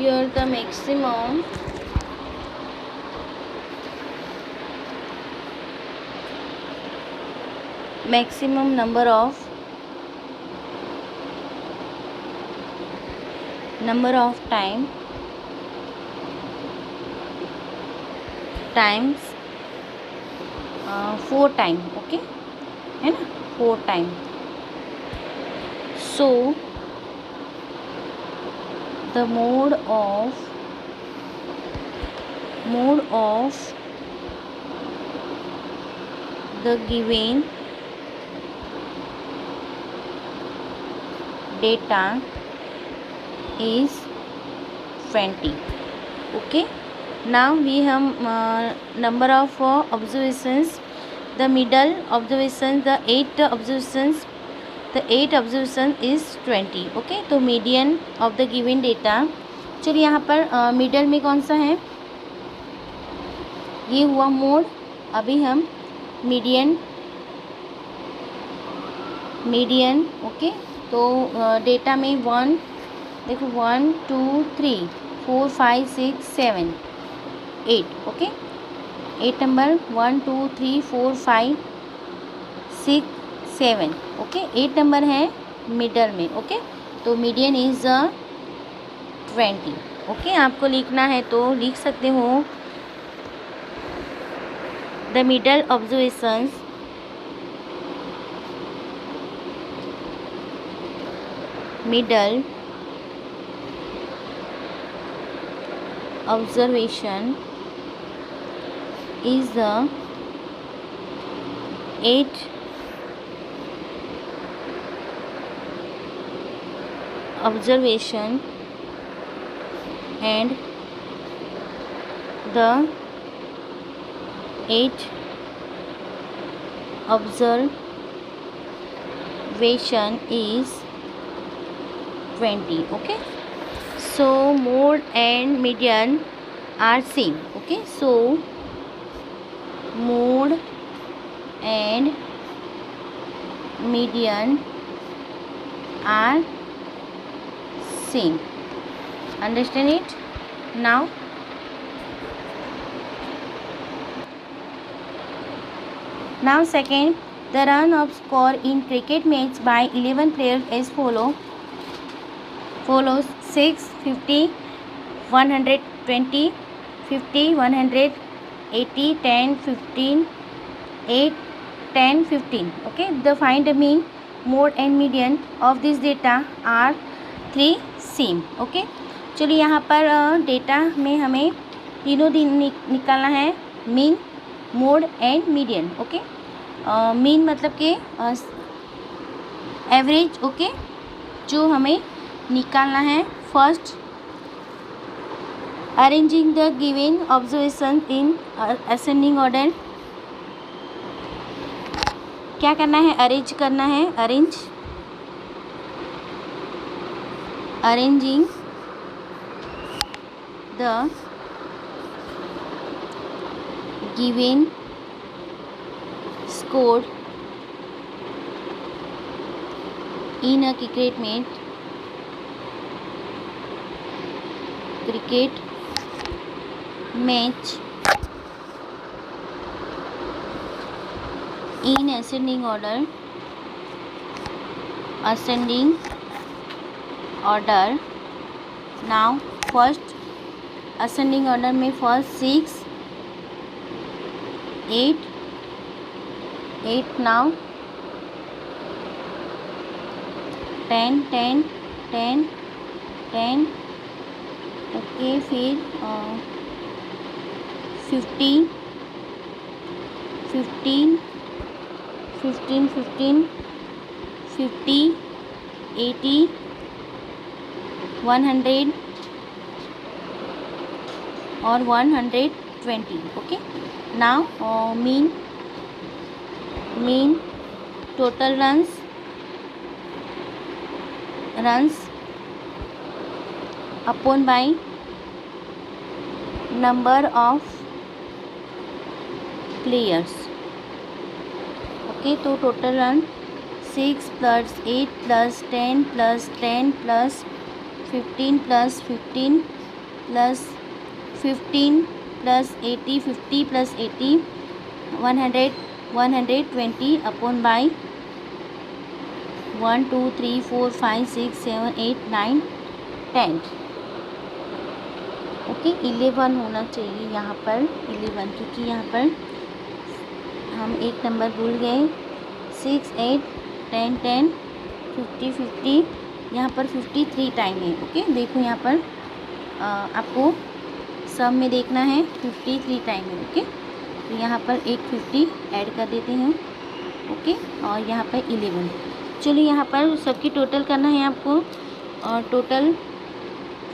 here the maximum number of times 4 time, okay है ना, 4 time. So the mode of the given data is 20. Okay, now we have number of observations. The middle observations, the 8 observations, the 8 observation is 20. Okay, तो median of the given data. चलिए यहाँ पर middle में कौन सा है, ये हुआ मोड. अभी हम मीडियन. ओके, तो डेटा में 1 देखो 1 2 3 4 5 6 7 8. Okay, 8 number 1 2 3 4 5 6 7. ओके, 8 नंबर है मिडल में. ओके, तो मीडियन इज 20. ओके, आपको लिखना है तो लिख सकते हो the middle observations is the 8 observation and the 8 observation is 20. Okay, so mode and median are same. Okay, so mode and median are same. Understand it? Now second, the run of score in cricket match by 11 players as follows: 6 50 120 50 180 10 15 8 10 15. Okay, the find the mean, mode and median of this data are 3 same. Okay, चलिए यहाँ पर data में हमें तीनों दिन निकालना है, mean, mode and median. Okay, mean मतलब कि एवरेज. ओके, जो हमें निकालना है. First, arranging the given observation in ascending order. क्या करना है, अरेंज करना है. arranging the given score in a cricket match in ascending order. Now first ascending order में first 6 8 now 10 10 10 10. ओके, फिर 15 15 15 15 50 80 100 और 120. Okay, now mean total runs upon by number of players. Okay, तो total run 6 + 8 + 10 + 10 + 15 + 15 plus 15 plus 80, 50 plus 80, 100, 120 upon by 1 2 3 4 5 6 7 8 9 10। Okay 11 होना चाहिए यहाँ पर 11, क्योंकि यहाँ पर हम एक नंबर भूल गए। 6 8 10 10 50 50, यहाँ पर 53 टाइम है। ओके देखो यहाँ पर आपको सब में देखना है 53 टाइम है। ओके तो यहाँ पर एक 50 ऐड कर देते हैं। ओके और यहाँ पर 11। चलिए यहाँ पर सबकी टोटल करना है आपको, और टोटल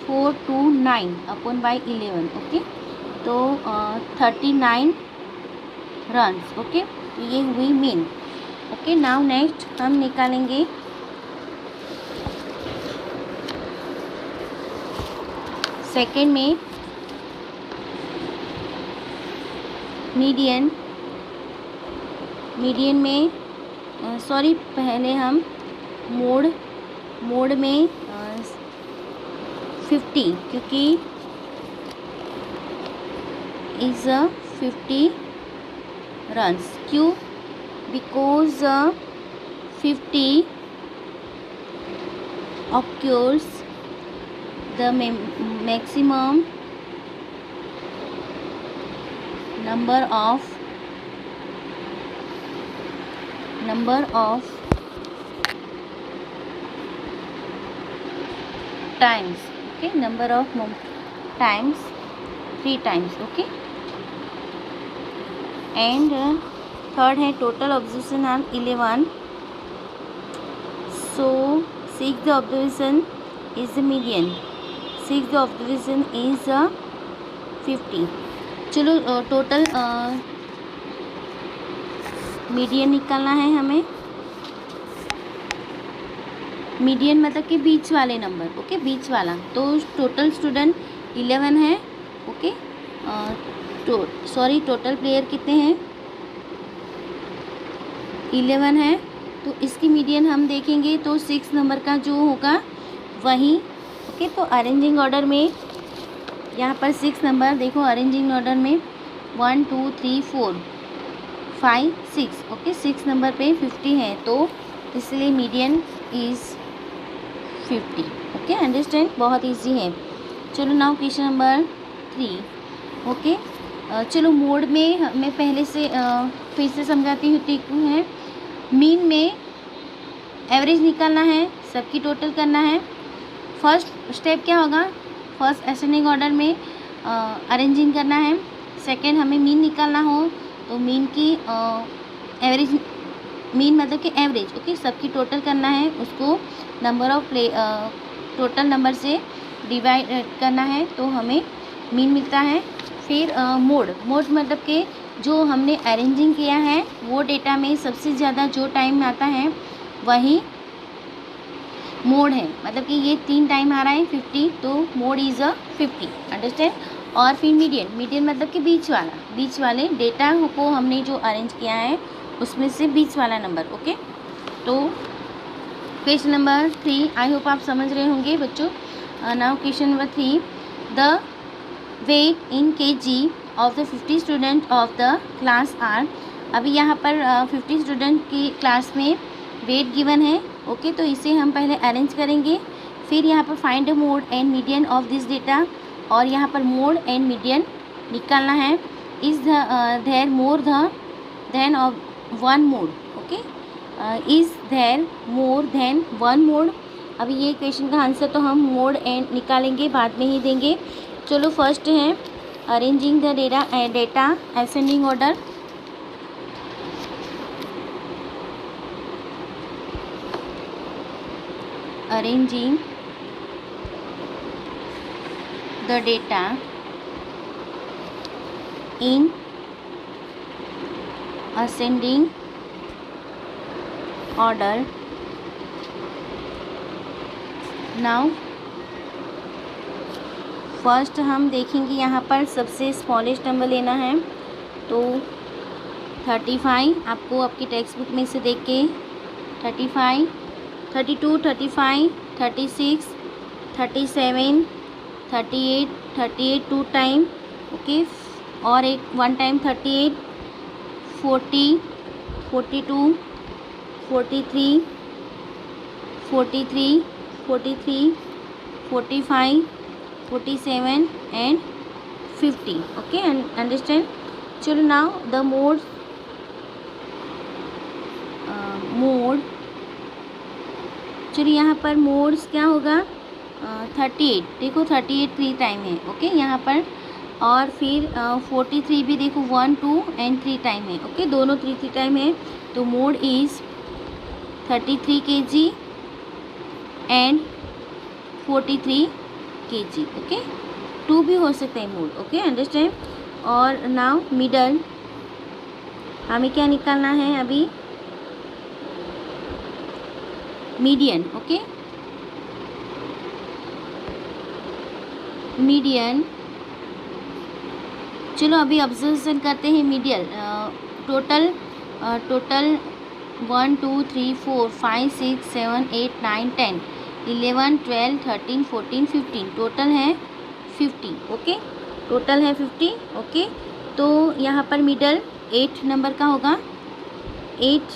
429 अपॉन बाई 11। ओके तो 39 रन्स। ओके तो ये हुई मीन। ओके नाउ नेक्स्ट हम निकालेंगे सेकेंड में मीडियन। मीडियन में सॉरी पहले हम मोड में 50, क्योंकि इज़ 50 रन्स। क्यों? Because 50 occurs the maximum number of times। okay number of times 3 times। okay and third है total observation are 11, so 6th observation is the median, 6th observation is 50। चलो total median निकालना है हमें। Median मतलब कि बीच वाले number. Okay बीच वाला, तो टोटल स्टूडेंट 11 है। ओके सॉरी टोटल प्लेयर कितने हैं? 11 है। तो इसकी मीडियन हम देखेंगे तो 6 नंबर का जो होगा वही। ओके तो अरेंजिंग ऑर्डर में यहाँ पर 6 नंबर देखो, अरेंजिंग ऑर्डर में 1 2 3 4 5 6। ओके 6 नंबर पे 50 है, तो इसलिए मीडियन इज़ 50। ओके अंडरस्टैंड, बहुत इजी है। चलो नाउ क्वेश्चन नंबर 3। ओके चलो मोड में मैं पहले से फिर से समझाती हूँ। ठीक है, मीन में एवरेज निकालना है, सबकी टोटल करना है। फर्स्ट स्टेप क्या होगा? फर्स्ट असेंडिंग ऑर्डर में अरेंजिंग करना है। सेकंड हमें मीन निकालना हो तो मीन की एवरेज, मीन मतलब कि एवरेज। ओके सबकी टोटल करना है, उसको नंबर ऑफ टोटल नंबर से डिवाइड करना है तो हमें मीन मिलता है। फिर मोड मतलब कि जो हमने अरेंजिंग किया है वो डेटा में सबसे ज़्यादा जो टाइम आता है वही मोड है, मतलब कि ये 3 टाइम आ रहा है 50, तो मोड इज़ 50। अंडरस्टैंड। और फिर मीडियन मतलब कि बीच वाले डेटा को हमने जो अरेंज किया है उसमें से बीच वाला नंबर। ओके तो क्वेश्चन नंबर 3 आई होप आप समझ रहे होंगे बच्चों। Now question number 3, the weight in kg of the 50 student of the class are. अभी यहाँ पर 50 स्टूडेंट की क्लास में वेट गिवन है। ओके तो इसे हम पहले अरेंज करेंगे, फिर यहाँ पर find mode and median of this data, और यहाँ पर मोड एंड मीडियन निकालना है। Is there more than of one mode. Okay is there more than one mode. अभी ये क्वेश्चन का आंसर तो हम मोड एंड निकालेंगे, बाद में ही देंगे। चलो फर्स्ट है arranging the data ascending order. arranging the data in ascending order। now first हम देखेंगे यहाँ पर सबसे स्मॉलेस्ट नंबर लेना है, तो 35 आपको आपकी टेक्स्ट बुक में से देख के 35 32 35 36 37 38 38 टू टाइम, ओके, और एक 1 time 38, 40, 42, 43, 43, 43, 45, 47 and 50. Okay, and understand. चलो now the mode चलिए यहाँ पर मोड्स क्या होगा, 38, देखो 38 3 टाइम है, ओके यहाँ पर, और फिर 43 भी देखो 1 2 एंड 3 टाइम है, ओके दोनों 3 टाइम है, तो mode is 33 kg and 43 kg, okay 2 भी हो सकता है मोड, ओके अंडरस्टैंड। और नाउ मिडल, हमें क्या निकालना है अभी, मीडियन, ओके मीडियन। चलो अभी ऑब्जर्वेशन करते हैं मीडियल। टोटल 1 2 3 4 5 6 7 8 9 10 11 12 13 14 15, टोटल है 50, ओके टोटल है 50, ओके। तो यहाँ पर मिडल 8 नंबर का होगा, 8,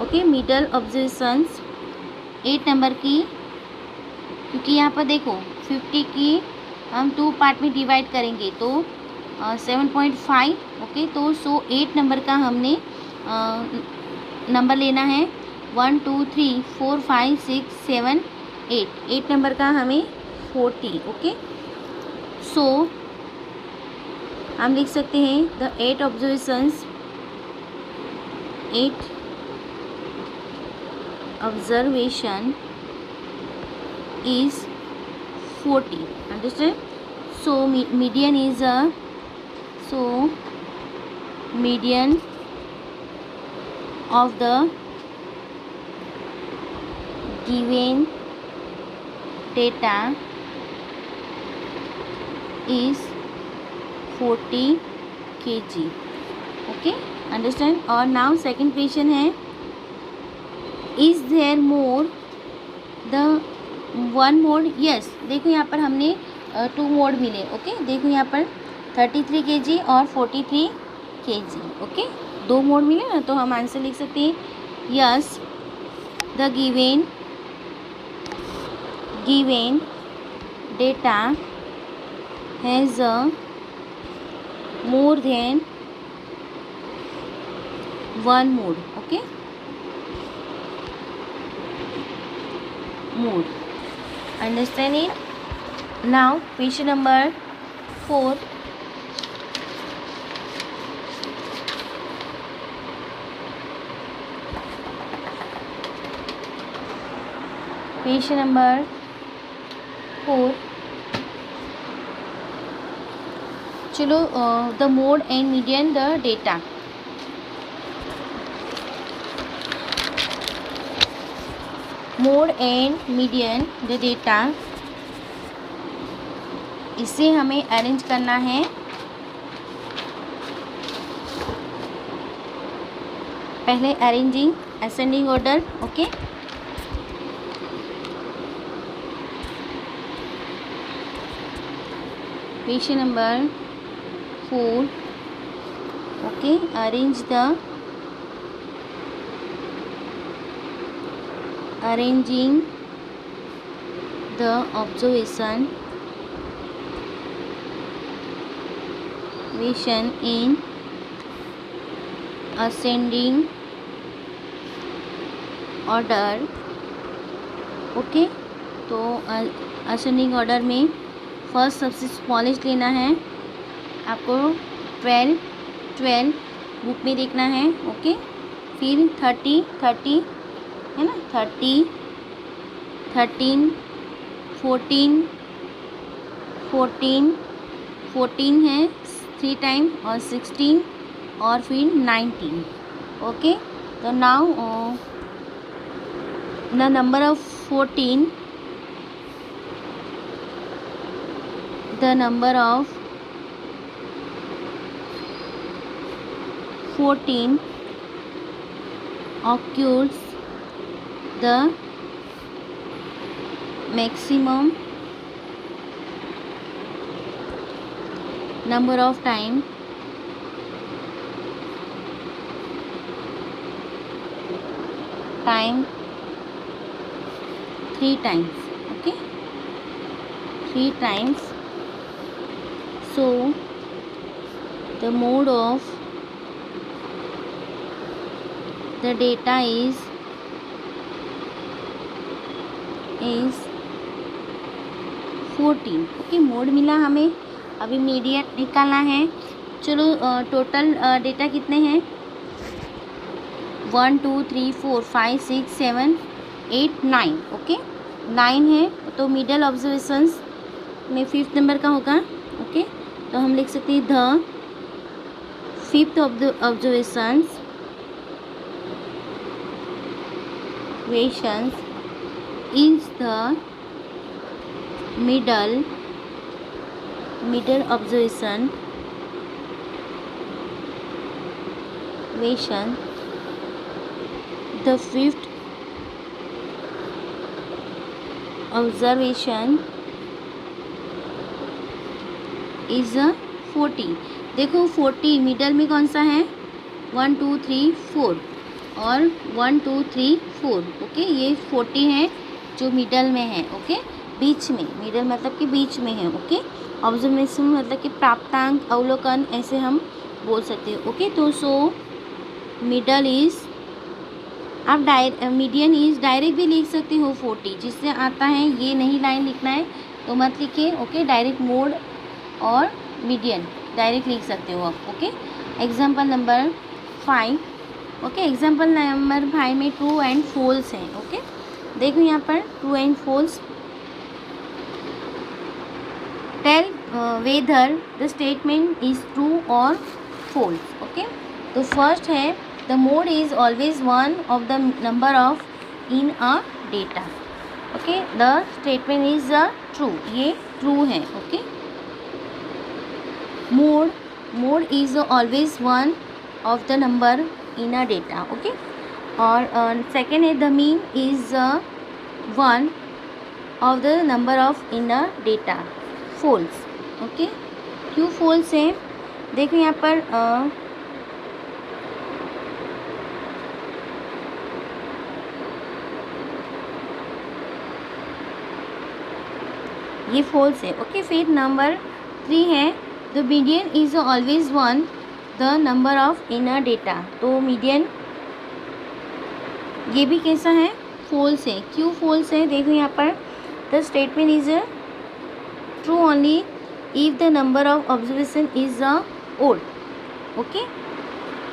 ओके मिडल ऑब्जर्वेशंस 8 नंबर की, क्योंकि यहाँ पर देखो 50 की हम 2 पार्ट में डिवाइड करेंगे तो 7.5, ओके तो 8 नंबर का हमने नंबर लेना है, 1 2 3 4 5 6 7 8 नंबर का हमें 40, ओके। सो हम लिख सकते हैं the 8 observations, 8 observation is 40, understand. So median is median of the given data is 40 kg, okay understand. और now second question है, is there more the 1 mode, yes देखो यहाँ पर हमने 2 मोड मिले, ओके देखो यहाँ पर 33 kg और 43 kg, ओके 2 मोड मिले ना, तो हम आंसर लिख सकते हैं yes the given data has a more than 1 mode, okay mode, understand it. Now question number 4, question number 4, चलो the mode and median the data, mode and median the data, इसे हमें अरेंज करना है, पहले arranging ascending order, okay question number 4, okay arrange the arranging the observation in ascending order, okay तो ascending order में first सबसे smallest लेना है आपको, 12 बुक में देखना है, ओके फिर 30 है ना, 30 13 14 है 3 टाइम और 16 और फिर 19, ओके तो now the number of 14, the number of 14 occurs the maximum number of time, time 3 times, okay, 3 times. So the mode of the data is 14, okay. Mode मिला हमें, अभी मीडियन निकालना है. चलो टोटल डेटा कितने हैं, 1 2 3 4 5 6 7 8 9, ओके. 9 है तो मिडल ऑब्जर्वेशंस में 5th नंबर का होगा, ओके. तो हम लिख सकते हैं the 5th observations is the middle observation the 5th observation is 40. देखो 40 मिडल में कौन सा है, 1 2 3 4 और 1 2 3 4, ओके. ये 40 है जो मिडल में है, ओके. बीच में, मिडल मतलब कि बीच में है, ओके. ऑब्जर्वेशन मतलब कि प्राप्तांक, अवलोकन, ऐसे हम बोल सकते हैं, ओके. तो सो मिडल इज, आप मीडियन इज डायरेक्ट भी लिख सकते हो 40, जिससे आता है. ये नहीं लाइन लिखना है तो मत लिखिए, ओके. डायरेक्ट मोड और मीडियन डायरेक्ट लिख सकते हो आप, okay. Example number 5, okay. Example number 5 में ट्रू एंड फॉल्स हैं, ओके. देखो यहाँ पर true and false. Tell whether the statement is true और फॉल्स, ओके. तो फर्स्ट है the mode is always one of the number of in a data, okay. The statement is true, ये true है, okay. Mode is always one of the number in a data, okay. और second है the mean is one of the number of in a data, false, okay. क्यों false है, देखो यहाँ पर ये फॉल्स है, ओके. फिर नंबर 3 है the median is always one the number of in a data. तो मीडियन ये भी कैसा है, फॉल्स है. क्यों फॉल्स है, देखो यहाँ पर the statement is true only if the number of observation is odd, okay.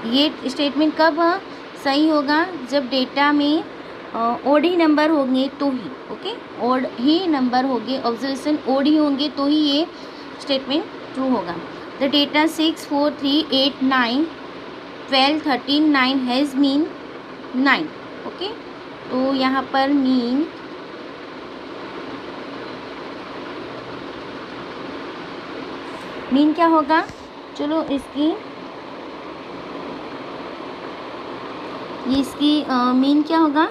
ये स्टेटमेंट कब सही होगा, जब डेटा में ओड ही नंबर होंगे तो ही, ओके. ओड ही नंबर होंगे, ऑब्जर्वेशन ओड ही होंगे तो ही ये स्टेटमेंट ट्रू होगा. The data 6 4 3 8 9 12 13 9 has mean 9, okay. तो यहाँ पर मीन क्या होगा, चलो इसकी मीन क्या होगा,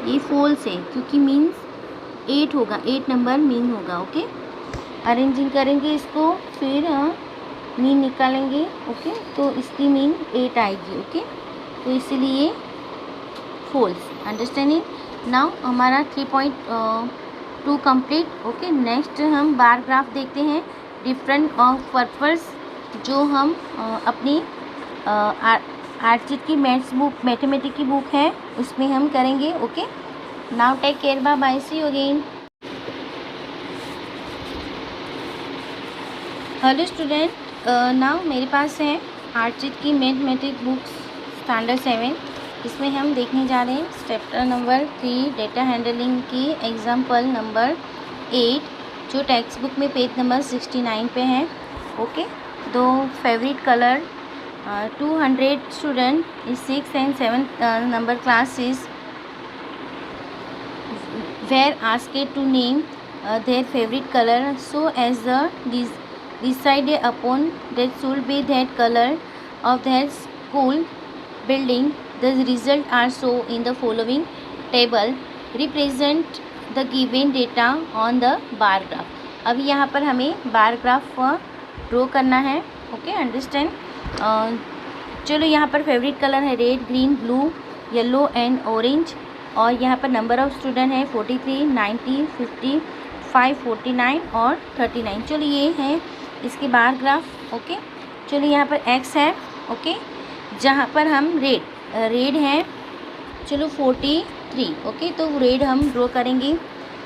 ये फॉल्स है क्योंकि मीन्स 8 होगा, 8 नंबर मीन होगा, ओके. अरेंजिंग करेंगे इसको, फिर मीन निकालेंगे, ओके. तो इसकी मीन 8 आएगी, ओके. तो इसीलिए फॉल्स. अंडरस्टैंडिंग. नाउ हमारा 3.2 कंप्लीट, ओके. नेक्स्ट हम बार ग्राफ देखते हैं, डिफरेंट ऑफ पर्पस, जो हम अपनी आर्चिट की मैथमेटिक्स की बुक है उसमें हम करेंगे, okay. Now take care, bye bye, see you again. Hello student, now मेरे पास है आर्चिट की मैथमेटिक्स बुक्स स्टैंडर्ड 7. इसमें हम देखने जा रहे हैं चैप्टर नंबर 3 डेटा हैंडलिंग की एग्जाम्पल नंबर 8, जो टेक्स्ट बुक में पेज नंबर 69 पे है, ओके. दो फेवरेट कलर 200 स्टूडेंट इस 6th and 7th number classes were asked to name their favorite color so as the decided upon that should be that color of their school building. The results are shown in the following table. Represent the given data on the bar graph. अभी यहाँ पर हमें bar graph draw करना है। Okay, understand. चलो, यहाँ पर favourite colour है red, green, blue, yellow and orange. और यहाँ पर नंबर ऑफ़ स्टूडेंट है 43, 90, 55, 49 और 39। चलो, ये है इसके बार ग्राफ। ओके, चलो यहाँ पर एक्स है। ओके, जहाँ पर हम रेड है, चलो 43। ओके, तो रेड हम ड्रॉ करेंगे।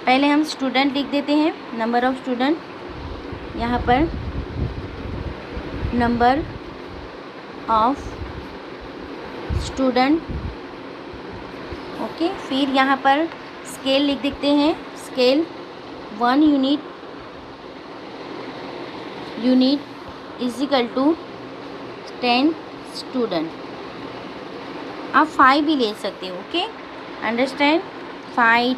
पहले हम स्टूडेंट लिख देते हैं, नंबर ऑफ़ स्टूडेंट। यहाँ पर नंबर ऑफ स्टूडेंट। ओके, फिर यहाँ पर स्केल लिख देते हैं, scale 1 unit is equal to 10 student. आप 5 भी ले सकते हो। Okay, understand. 5,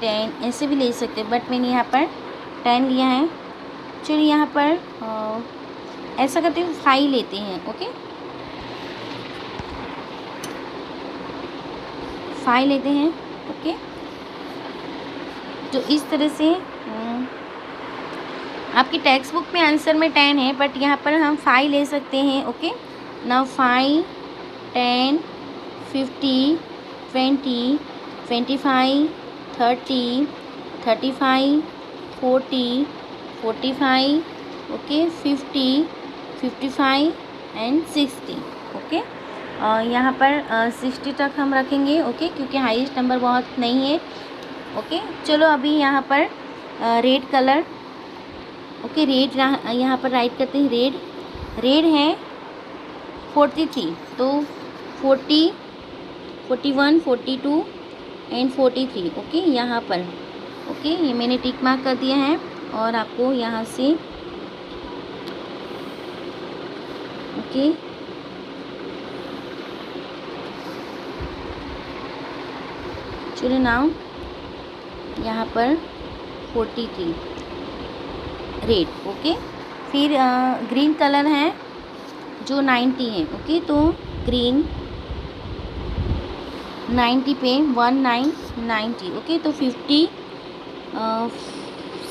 10 ऐसे भी ले सकते हो, बट मैंने यहाँ पर 10 लिया है। चलिए, यहाँ पर ऐसा करते हैं, 5 लेते हैं। ओके, 5 लेते हैं। ओके, तो इस तरह से आपकी टेक्स्ट बुक में आंसर में 10 है, बट यहाँ पर हम 5 ले सकते हैं। Okay, now 5, 10, 50, 20, 25, 30, 35, 40, 45, okay, 50, 55 and 60। Okay, यहाँ पर 60 तक हम रखेंगे। ओके, क्योंकि हाईएस्ट नंबर बहुत नहीं है। ओके, चलो अभी यहाँ पर रेड कलर। ओके, रेड यहाँ पर राइट करते हैं, रेड है 43, तो 40, 41, 42 एंड 43। ओके, यहाँ पर ओके, ये मैंने टिक मार्क कर दिया है। और आपको यहाँ से ओके, चलो नाउ यहाँ पर 43 रेड। ओके, फिर ग्रीन कलर है जो 90 है। ओके, तो ग्रीन 90 पे 19, 90। ओके, तो 50,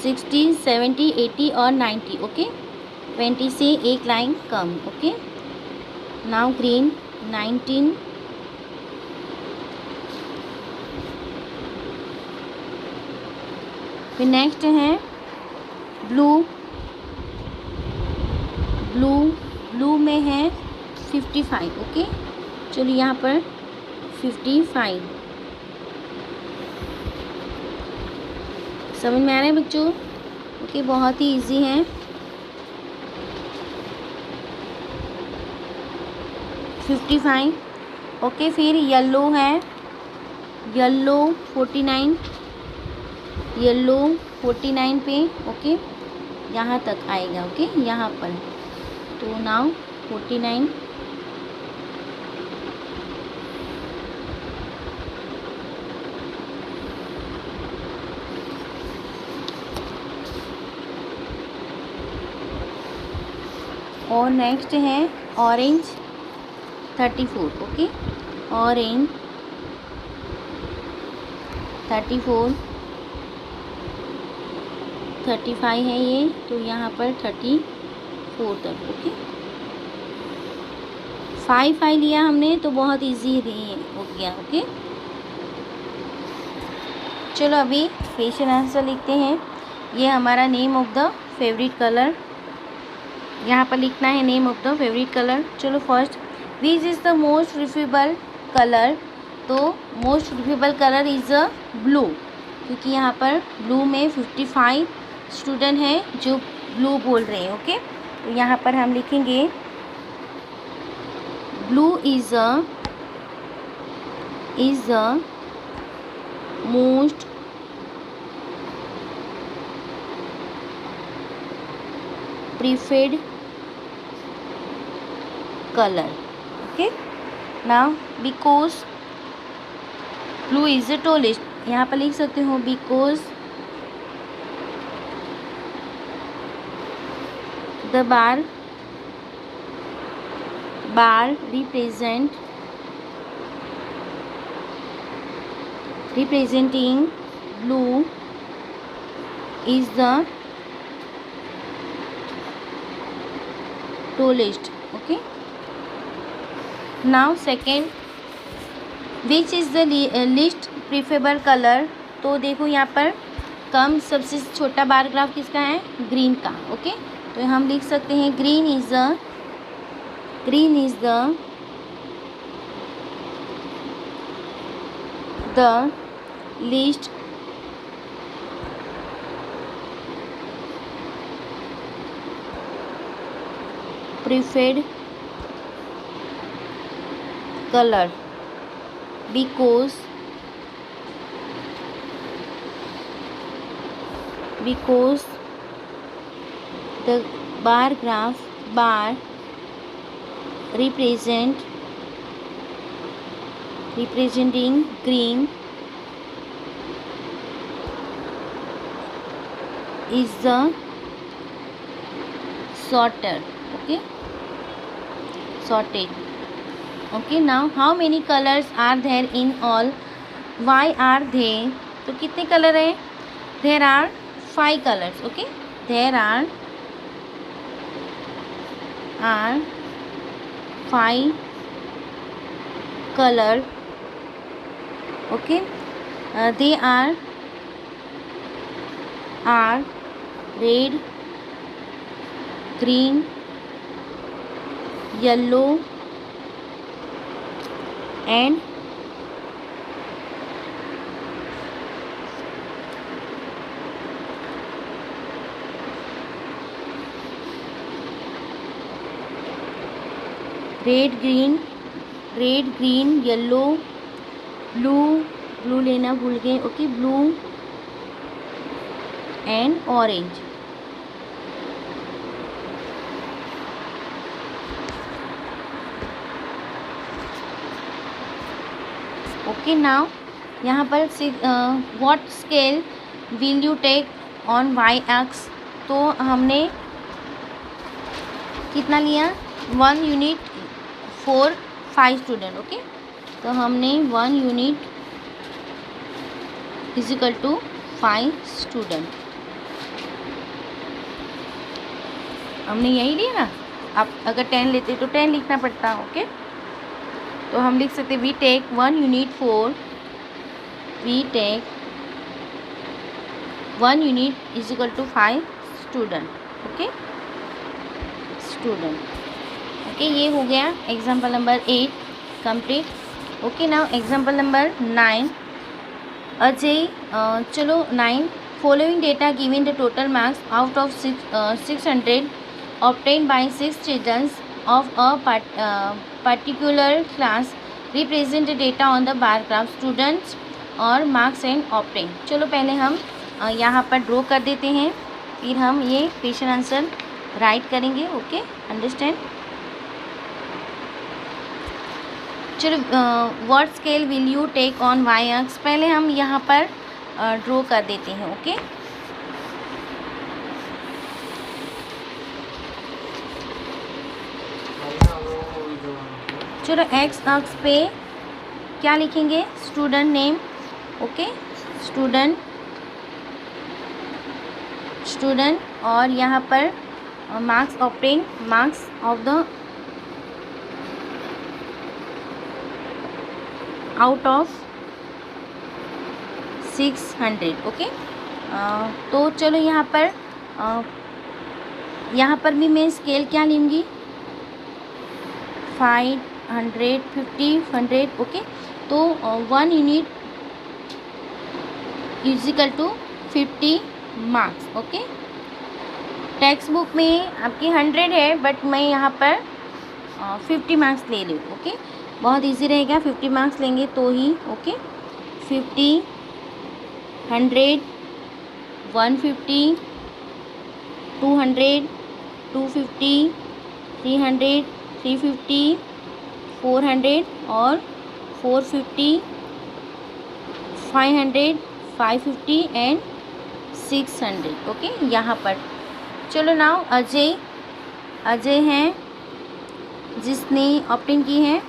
60, 70, 80 और 90। ओके, 20 से एक लाइन कम। ओके, नाउ ग्रीन 19, फिर नेक्स्ट है ब्लू में है 55। ओके, चलिए यहाँ पर 55 समझ में आ रहा है बच्चों? ओके, बहुत ही इजी है। 55। ओके, फिर येलो है, येलो 49, येलो 49 पे। ओके, यहाँ तक आएगा। ओके, यहाँ पर तो नाउ 49। और नेक्स्ट है ऑरेंज 34। ओके, ऑरेंज 34, 35 है ये, तो यहाँ पर 34 तक। ओके, 5 लिया हमने, तो बहुत इजी हो गया। ओके, चलो अभी क्वेश्चन आंसर लिखते हैं। ये हमारा name of the favourite colour, यहाँ पर लिखना है name of the favourite colour. चलो first, which is the most preferable colour? तो most preferable colour is a blue, क्योंकि यहाँ पर ब्लू में 55 स्टूडेंट हैं जो ब्लू बोल रहे हैं। ओके, तो यहाँ पर हम लिखेंगे blue is a most preferred color. Okay, now because blue is the tallest, यहाँ पर लिख सकते हो because the bar representing blue is the tallest. Okay, now second, which is the least preferable color. तो देखो यहाँ पर कम सबसे छोटा बार ग्राफ किसका है, ग्रीन का. ओके, तो हम लिख सकते हैं green is the least preferred color because the bar graph representing green is the shorter. Okay, sorted. Okay, now how many colors are there in all? Why are they? तो कितने colour है? There are 5 colors. Okay, there are 5 color. Okay, they are red, green, yellow and red, green, yellow, blue लेना भूल गए. Okay, blue and orange. Okay, now यहाँ पर what scale will you take on y x. तो हमने कितना लिया, 1 unit for 5 student. Okay, तो हमने 1 unit is equal to 5 student. हमने यही लिया ना. आप अगर 10 लेते तो 10 लिखना पड़ता. ओके, तो हम लिख सकते we take 1 unit for, we take 1 unit is equal to 5 student. Okay, student. Okay, ये हो गया example number 8 complete. Okay, now example number 9. Ajay, चलो 9. Following data given the total marks out of 600 obtained by 6 children of a particular class. Represent the data on the bar graph. Students और marks and obtained. चलो पहले हम यहाँ पर draw कर देते हैं, फिर हम ये क्वेश्चन आंसर राइट करेंगे. Okay, understand. चलो, what scale will you take on y x. पहले हम यहाँ पर ड्रॉ कर देते हैं. ओके, चलो एक्स अक्ष पे क्या लिखेंगे, स्टूडेंट नेम. ओके, स्टूडेंट और यहाँ पर marks obtain, marks of the out of 600. Okay, तो चलो यहाँ पर भी मैं स्केल क्या लूँगी, 5, 100, 50, 100. ओके, तो 1 unit is equal to 50 marks. Okay, text book में आपकी 100 है, बट मैं यहाँ पर 50 मार्क्स ले लूँ. ओके, बहुत इजी रहेगा. 50 मार्क्स लेंगे तो ही. ओके, 50, 100, 150, 200, 250, 300, 350, 400 और 450, 500, 550 एंड 600. ओके, यहाँ पर चलो नाउ अजय हैं जिसने ऑप्टिंग की है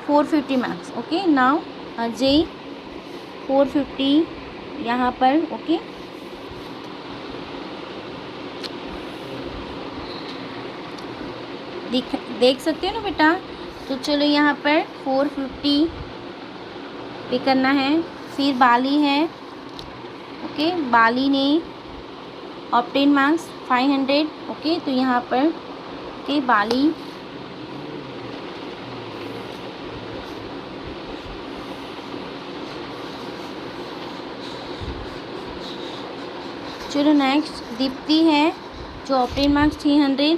450 मार्क्स. ओके, नाउ अजय 450 यहाँ पर, ओके। देख सकते हो ना बेटा। तो चलो यहाँ पर 450 पे करना है। फिर बाली है, ओके। बाली ने ऑब्टेन मार्क्स 500, ओके। तो यहाँ पर ओके बाली चलो नेक्स्ट दीप्ति है जो obtain marks 300।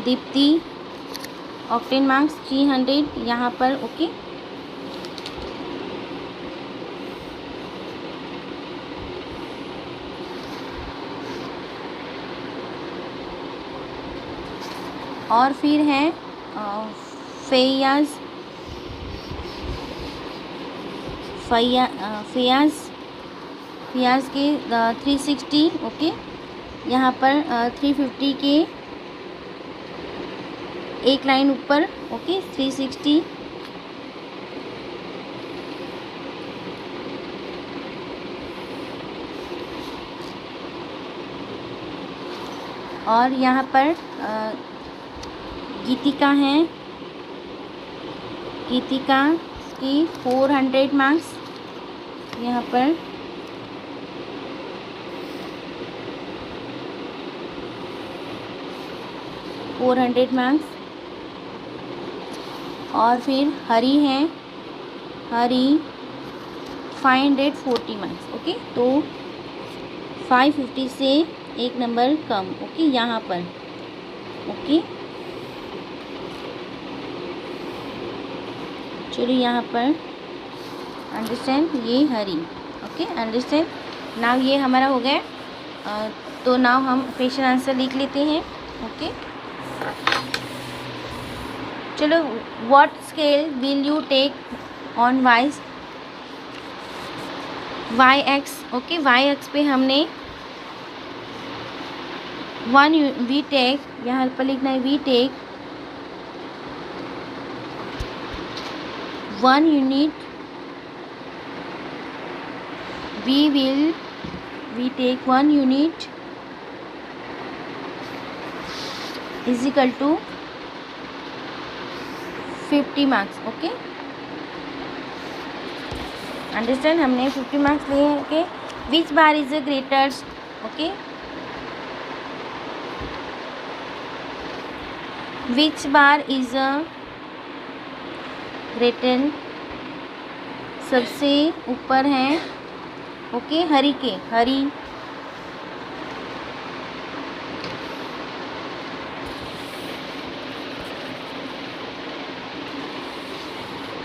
Deepti obtain marks 300 यहाँ पर, ओके। और फिर है फैयाज के 360, ओके। यहाँ पर 350 के एक लाइन ऊपर, ओके। 360 और यहाँ पर गीतिका है। गीतिका की 400 मार्क्स यहाँ पर, मार्क्स। और फिर हरी है, हरी 540 मार्क्स, ओके। तो 550 से एक नंबर कम, ओके। यहाँ पर, ओके। चलिए यहाँ पर अंडरस्टैंड, ये हरी, ओके। अंडरस्टैंड। नाउ ये हमारा हो गया। तो नाउ हम क्वेश्चन आंसर लिख लेते हैं, ओके। चलो, what scale will you take on y x, okay. Y x पे हमने वी टेक, यहाँ पर लिखना है we take 1 unit, we take 1 unit is equal to 50 marks, okay. Understand, हमने 50 मार्क्स लिए हैं, okay. Which bar is the greatest, okay. Which bar is a greater, सबसे ऊपर है, ओके। हरी के, Hari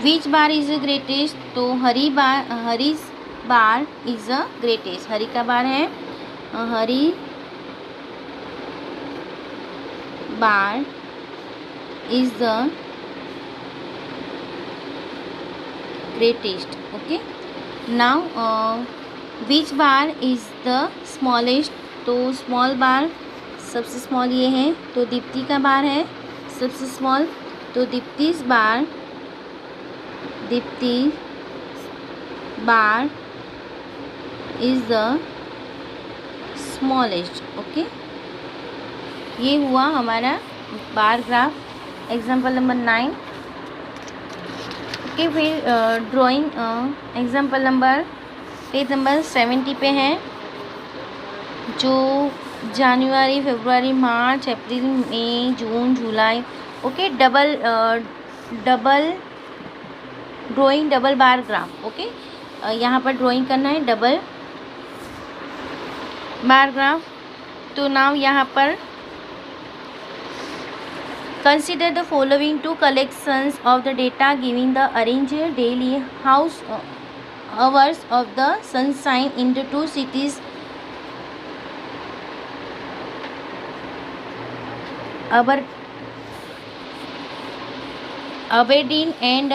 which bar is the greatest, तो हरीज बार is the greatest, हरी का बार है, हरी bar is the greatest, okay. Now which bar is the smallest, तो स्मॉल बार सबसे स्मॉल ये है, तो दीप्ति का बार है सबसे स्मॉल, तो Deepti bar is the smallest, okay. ये हुआ हमारा बार ग्राफ एग्जाम्पल नंबर 9, ओके। फिर drawing example number page number 70 पे है, जो जनवरी, फरवरी, मार्च, अप्रैल, मई, जून, जुलाई, okay. Double drawing double bar graph, okay. यहाँ पर ड्राइंग करना है डबल बार ग्राफ। तो नाउ यहाँ पर consider the following two collections of the data giving the arranged daily hours of the sunshine in the two cities Aberdeen and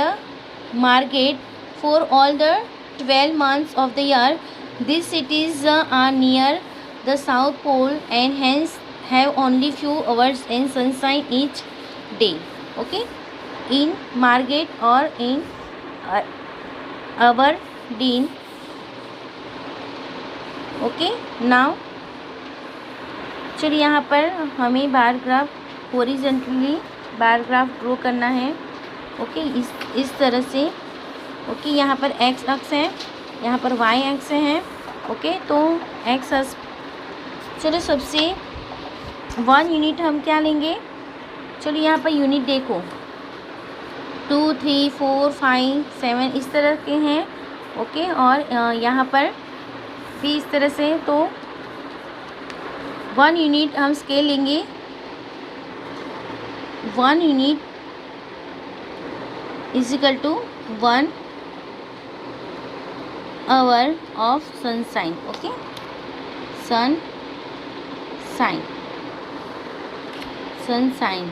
Margate for all the 12 months of the year. These cities are near the South Pole and hence have only few hours in sunshine each day, okay. In Margate or in Aberdeen, okay. Now चलिए यहाँ पर हमें bar graph horizontally bar graph draw करना है। Okay, इस तरह से। Okay, यहाँ पर एक्स अक्ष है, यहाँ पर वाई अक्ष है। ओके, तो एक्स अक्ष, चलो सबसे 1 यूनिट हम क्या लेंगे, चलो यहाँ पर यूनिट देखो 2 3 4 5 7 इस तरह के हैं। ओके, और यहाँ पर भी इस तरह से। तो 1 यूनिट हम स्केल लेंगे। 1 unit is equal to 1 hour of sunshine. Okay, sunshine.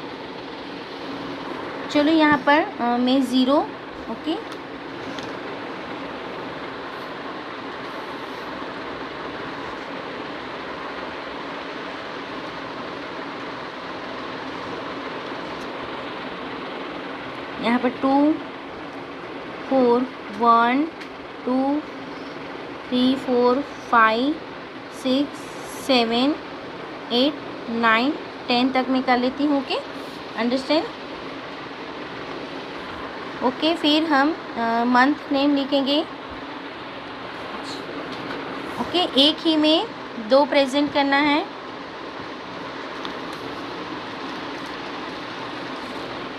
चलो यहाँ पर मैं 0। ओके, यहाँ पर 2 4 1 2 3 4 5 6 7 8 9 10 तक मैं कर लेती हूँ। Okay, understand. ओके, फिर हम मंथ नेम लिखेंगे। ओके, एक ही में 2 प्रेजेंट करना है।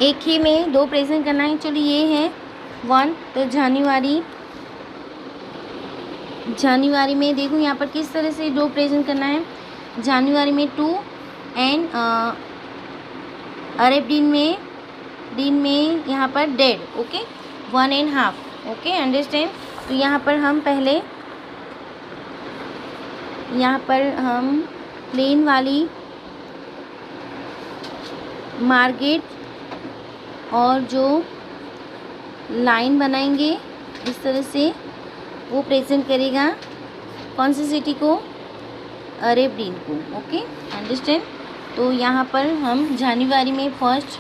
एक ही में 2 प्रेजेंट करना है। चलो ये है 1, तो जनवरी में देखो यहाँ पर किस तरह से 2 प्रेजेंट करना है। जनवरी में 2 एंड अरब दिन में यहाँ पर डेड। ओके, 1.5। Okay, understand. तो यहाँ पर हम प्लेन वाली मार्केट और जो लाइन बनाएंगे इस तरह से, वो प्रेजेंट करेगा कौन सी सिटी को, अरब दिन को। Okay, understand. तो यहाँ पर हम जनवरी में फर्स्ट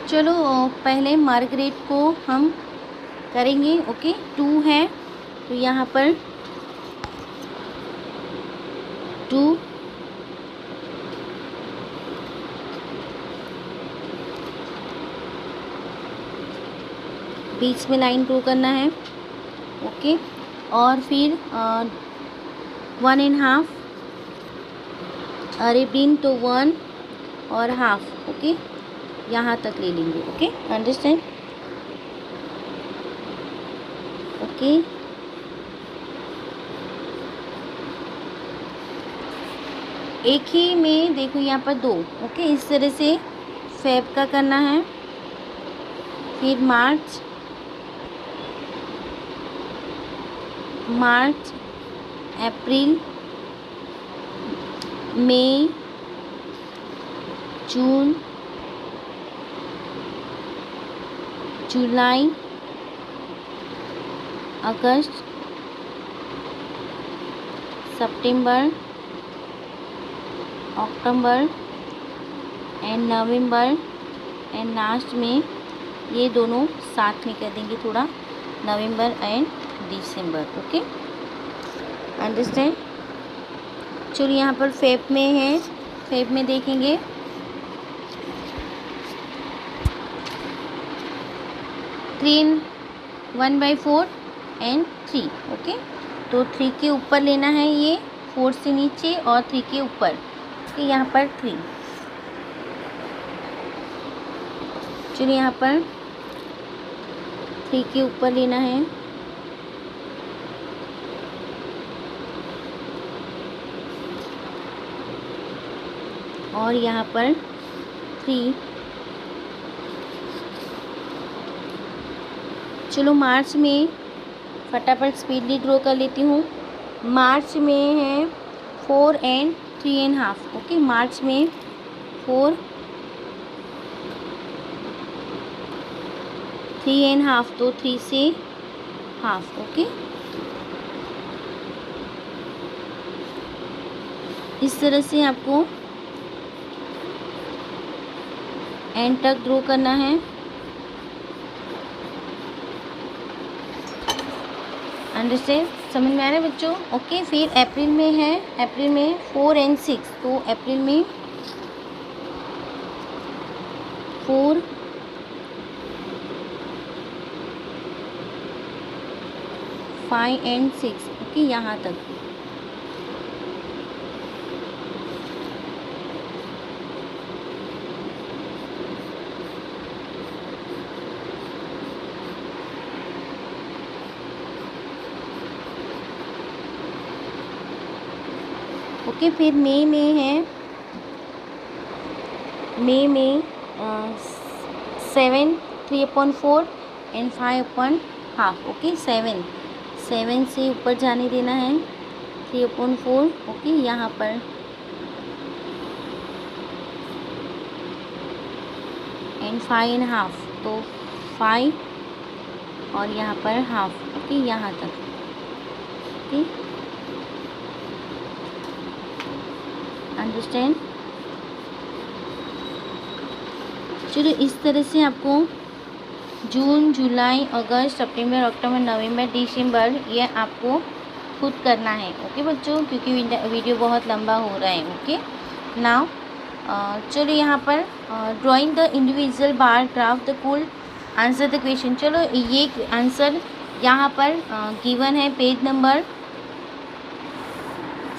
चलो पहले मार्गरेट को हम करेंगे। ओके, 2 है, तो यहाँ पर 2 बीच में लाइन ड्रॉ करना है। ओके, और फिर 1.5 अरब दिन, तो 1 और हाफ। ओके, यहाँ तक ले लेंगे। Okay, understand. ओके, एक ही में देखो यहाँ पर 2। ओके, इस तरह से फेब का करना है। फिर मार्च, अप्रैल, मई, जून, जुलाई, अगस्त, सितंबर, अक्टूबर एंड नवंबर एंड लास्ट में ये दोनों साथ में कर देंगे थोड़ा, नवंबर एंड दिसंबर। Okay, understand. चलो यहाँ पर फेब में है, फेब में देखेंगे 3 1/4 एंड 3। ओके, तो 3 के ऊपर लेना है ये, 4 से नीचे और 3 के ऊपर। ओके, यहाँ पर 3। चलिए यहाँ पर 3 के ऊपर लेना है। और यहाँ पर 3। चलो मार्च में फटाफट स्पीडली ड्रॉ कर लेती हूँ। मार्च में है 4 एंड 3.5। ओके, मार्च में 4 3.5, तो 3 से हाफ। ओके, इस तरह से आपको एंड तक ड्रॉ करना है। अंडरस्टैंड, समझ में आ रहा है बच्चों? ओके, फिर अप्रैल में है, अप्रैल में 4 and 6, तो अप्रैल में 4, 5 and 6, ओके, यहाँ तक। ओके, फिर मई में है, मई में 7, 3/4 एंड 5/2, ओके। 7 से ऊपर जाने देना है, 3/4, ओके, यहाँ पर एंड 5.5, तो 5 और यहाँ पर हाफ, ओके, यहाँ तक, ओके। अंडरस्टैंड? चलो, इस तरह से आपको जून, जुलाई, अगस्त, सितंबर, अक्टूबर, नवंबर, दिसंबर ये आपको खुद करना है, ओके बच्चों, क्योंकि वीडियो बहुत लंबा हो रहा है, ओके। नाउ चलो यहाँ पर drawing the individual bar graph the कुल आंसर द क्वेश्चन। चलो, ये आंसर यहाँ पर गिवन है पेज नंबर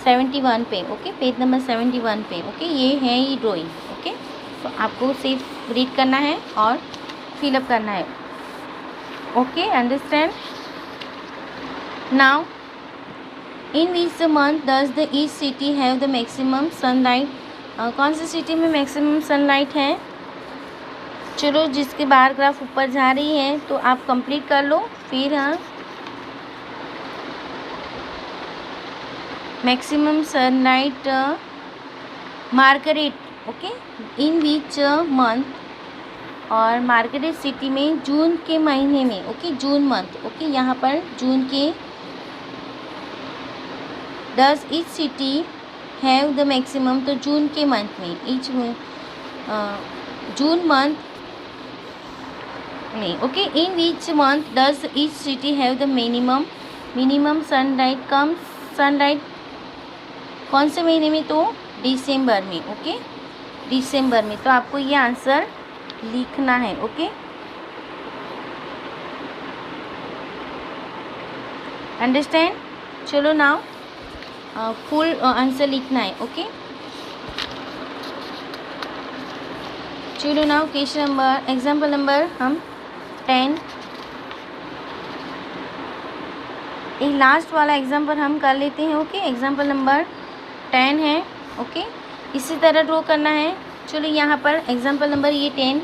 71 पे, ओके, पेज नंबर 71 पे, ओके, ये है ये ड्राइंग, ओके। तो आपको सिर्फ रीड करना है और फिलअप करना है, okay. Understand? Now in which month does the each city have the maximum sunlight? कौन सी सिटी में मैक्सिमम सनलाइट है? चलो, जिसके बार ग्राफ ऊपर जा रही है तो आप कंप्लीट कर लो, फिर maximum sunlight Margaret, okay, in which month, और मार्गरेट सिटी में जून के महीने में, ओके, जून मंथ, ओके, यहाँ पर जून के। Does each city have the maximum, तो जून के मंथ में, ईच जून मंथ में, okay. In which month does each city have the minimum sunlight sunlight कौन से महीने में? तो दिसंबर में, ओके, दिसंबर में। तो आपको ये आंसर लिखना है, ओके। अंडरस्टैंड? चलो, नाउ फुल आंसर लिखना है, ओके। चलो, now question number, example number हम 10, एक लास्ट वाला एग्जाम्पल हम कर लेते हैं, ओके। एग्जाम्पल नंबर 10 है, ओके, इसी तरह ड्रॉ करना है। चलो, यहाँ पर एग्जाम्पल नंबर ये 10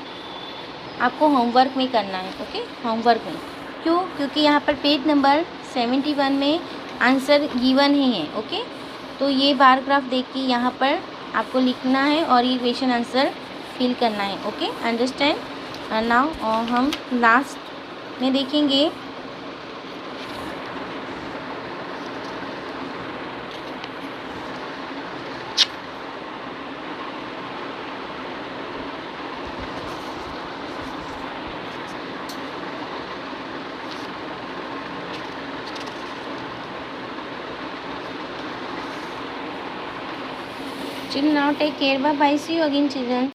आपको होमवर्क में करना है, ओके, होमवर्क में। क्यों? क्योंकि यहाँ पर पेज नंबर 71 में आंसर गिवन ही है, ओके। तो ये बार ग्राफ देख के यहाँ पर आपको लिखना है और ये क्वेश्चन आंसर फिल करना है, ओके। अंडरस्टैंड? नाउ हम लास्ट में देखेंगे Till now, take care. Bye bye. See you again, children.